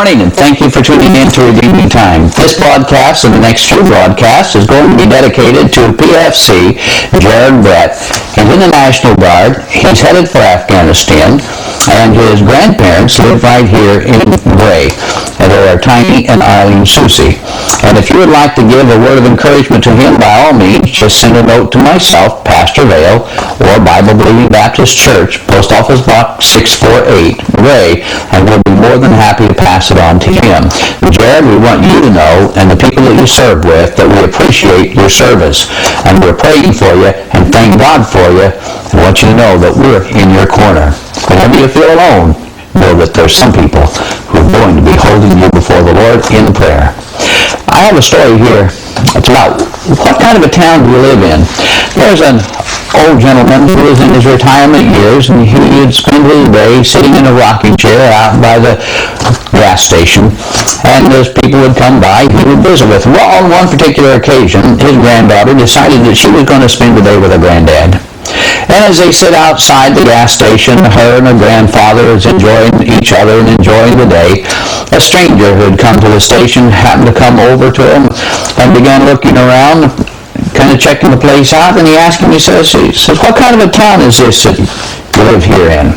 morning, and thank you for tuning in to Redeeming Time. This broadcast and the next few broadcasts is going to be dedicated to PFC Jared Brett. He's in the National Guard. He's headed for Afghanistan, and his grandparents live right here in Bray. And they are Tiny and Arlene Susie. And if you would like to give a word of encouragement to him, by all means, just send a note to myself, Pastor Vale, or Bible Believing Baptist Church, Post Office Box 648, Bray, and we'll be more than happy to pass it on to him. Jared, we want you to know, and the people that you serve with, that we appreciate your service. And we're praying for you and thank God for you, and want you to know that we're in your corner. Whenever you feel alone, know that there's some people who are going to be holding you before the Lord in prayer. I have a story here. It's about what kind of a town do you live in. There's an old gentleman who was in his retirement years, and he would spend his day sitting in a rocking chair out by the gas station, and as people would come by, he would visit with them. Well, on one particular occasion, his granddaughter decided that she was going to spend the day with her granddad. And as they sit outside the gas station, her and her grandfather is enjoying each other and enjoying the day, a stranger who had come to the station happened to come over to him and began looking around, kind of checking the place out, and he asked him, he says, what kind of a town is this that you live here in?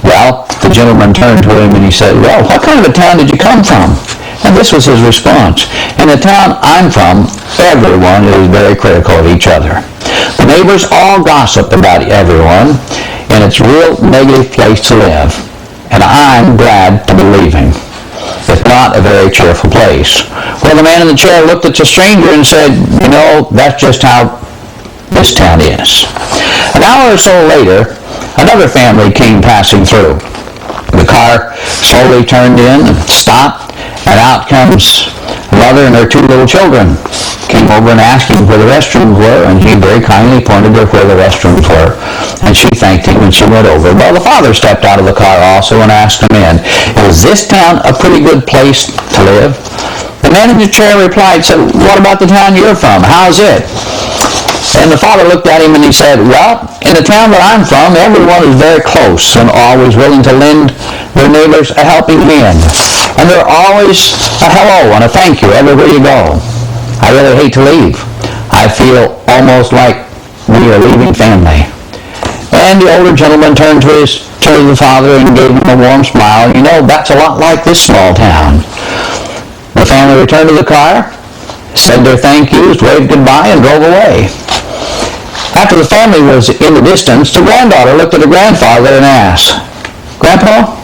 Well, the gentleman turned to him and he said, well, what kind of a town did you come from? And this was his response. In the town I'm from, everyone is very critical of each other. The neighbors all gossip about everyone, and it's a real negative place to live. And I'm glad to be leaving. It's not a very cheerful place. Well, the man in the chair looked at the stranger and said, you know, that's just how this town is. An hour or so later, another family came passing through. The car slowly turned in and stopped, and out comes a mother and her two little children. Came over and asked him where the restrooms were, and he very kindly pointed her where the restrooms were, and she thanked him and she went over. Well, the father stepped out of the car also and asked him in, is this town a pretty good place to live? The man in the chair replied, said, what about the town you're from? How's it? And the father looked at him and he said, well, in the town that I'm from, everyone is very close and always willing to lend their neighbors a helping hand. And they're always a hello and a thank you everywhere you go. I really hate to leave. I feel almost like we are leaving family. And the older gentleman turned to the father and gave him a warm smile. You know, that's a lot like this small town. The family returned to the car, said their thank yous, waved goodbye, and drove away. After the family was in the distance, the granddaughter looked at the grandfather and asked, Grandpa,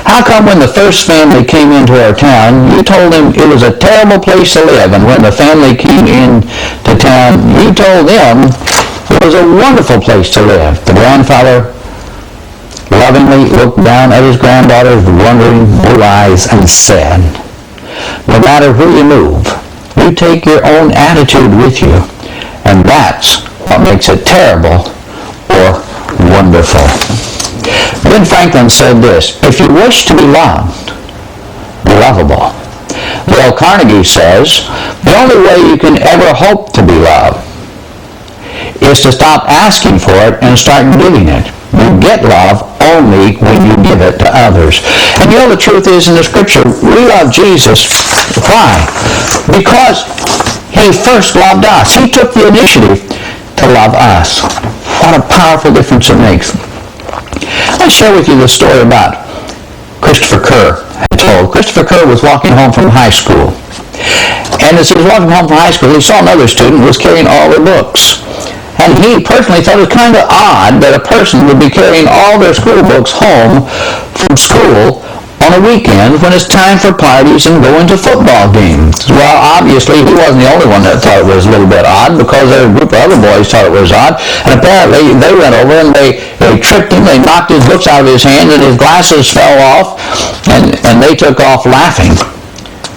how come when the first family came into our town, you told them it was a terrible place to live, and when the family came into town, you told them it was a wonderful place to live? The grandfather lovingly looked down at his granddaughter's wondering blue eyes and said, no matter where you move, you take your own attitude with you, and that's what makes it terrible or wonderful. Ben Franklin said this, if you wish to be loved, be lovable. Dale Carnegie says, the only way you can ever hope to be loved is to stop asking for it and start giving it. You get love only when you give it to others. And you know the truth is in the scripture, we love Jesus. Why? Because he first loved us. He took the initiative to love us. What a powerful difference it makes. I'll share with you the story about Christopher Kerr. Christopher Kerr was walking home from high school. And as he was walking home from high school, he saw another student who was carrying all their books. And he personally thought it was kind of odd that a person would be carrying all their school books home from school on a weekend when it's time for parties and going to football games. Well, obviously, he wasn't the only one that thought it was a little bit odd, because there were a group of other boys thought it was odd. And apparently, they went over and they tripped him, they knocked his books out of his hand, and his glasses fell off, and they took off laughing.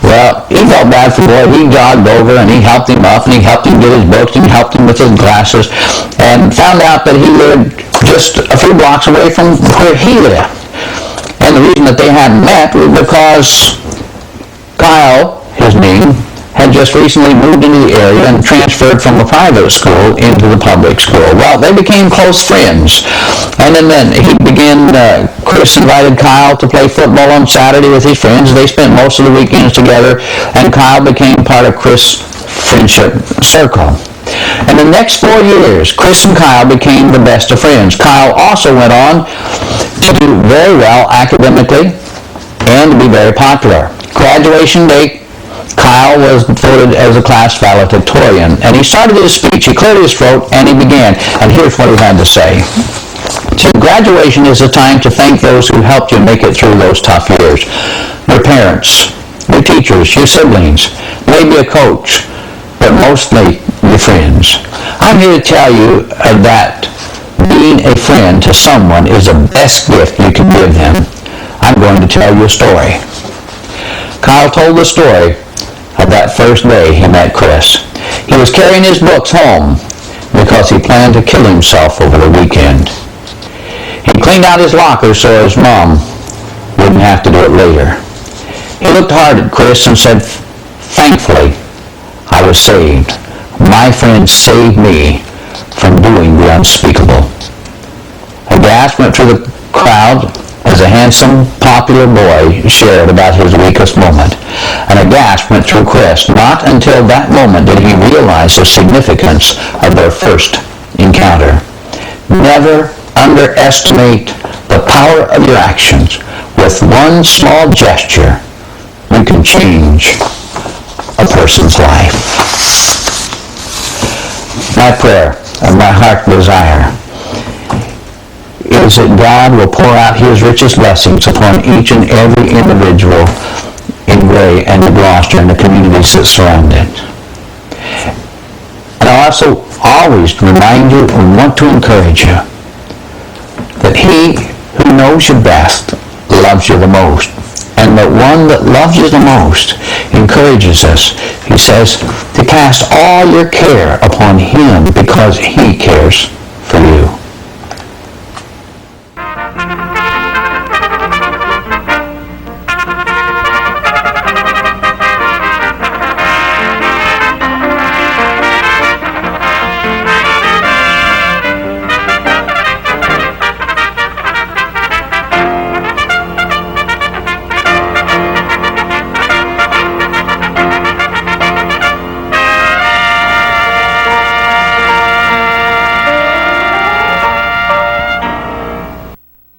Well, he felt bad for the boy. He jogged over and he helped him up and he helped him get his books and he helped him with his glasses, and found out that he lived just a few blocks away from where he lived. And the reason that they hadn't met was because Kyle, his name, had had just recently moved into the area and transferred from a private school into the public school. Well, they became close friends. And then Chris invited Kyle to play football on Saturday with his friends. They spent most of the weekends together, and Kyle became part of Chris' friendship circle. In the next 4 years, Chris and Kyle became the best of friends. Kyle also went on to do very well academically and to be very popular. Graduation day, Kyle was voted as a class valedictorian, and he started his speech. He cleared his throat, and he began. And here's what he had to say. So graduation is a time to thank those who helped you make it through those tough years. Your parents, your teachers, your siblings, maybe a coach, but mostly your friends. I'm here to tell you that being a friend to someone is the best gift you can give them. I'm going to tell you a story. Kyle told the story of that first day he met Chris. He was carrying his books home because he planned to kill himself over the weekend. He cleaned out his locker so his mom wouldn't have to do it later. He looked hard at Chris and said, "Thankfully, I was saved. My friend saved me from doing the unspeakable." A gasp went through the crowd as a handsome, popular boy shared about his weakest moment. And a gasp went through Chris. Not until that moment did he realize the significance of their first encounter. Never underestimate the power of your actions. With one small gesture, you can change a person's life. My prayer and my heart desire is that God will pour out his richest blessings upon each and every individual in Gray and in Gloucester and the communities that surround it. And I also always remind you and want to encourage you that he who knows you best loves you the most. And the one that loves you the most encourages us, he says, to cast all your care upon him because he cares for you.